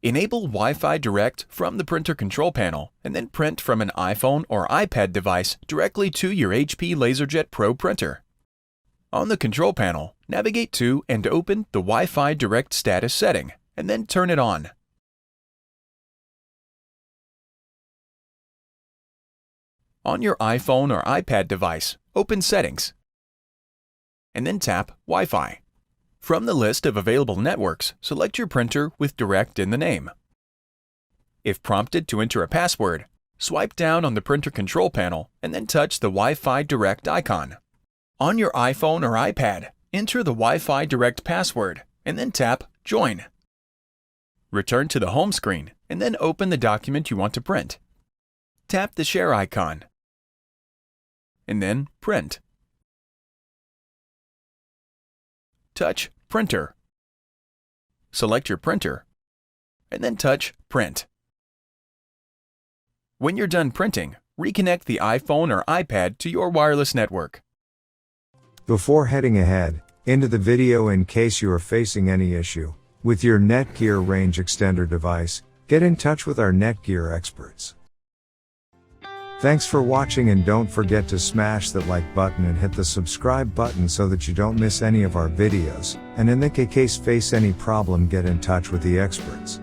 Enable Wi-Fi Direct from the printer control panel and then print from an iPhone or iPad device directly to your HP LaserJet Pro printer. On the control panel, navigate to and open the Wi-Fi Direct status setting and then turn it on. On your iPhone or iPad device, open Settings and then tap Wi-Fi. From the list of available networks, select your printer with Direct in the name. If prompted to enter a password, swipe down on the printer control panel and then touch the Wi-Fi Direct icon. On your iPhone or iPad, enter the Wi-Fi Direct password and then tap Join. Return to the home screen and then open the document you want to print. Tap the Share icon and then Print. Touch Printer. Select your printer and then touch Print. When you're done printing, reconnect the iPhone or iPad to your wireless network. Before heading ahead into the video, in case you are facing any issue with your Netgear range extender device, get in touch with our Netgear experts. Thanks for watching, and don't forget to smash that like button and hit the subscribe button so that you don't miss any of our videos, and in the case face any problem, get in touch with the experts.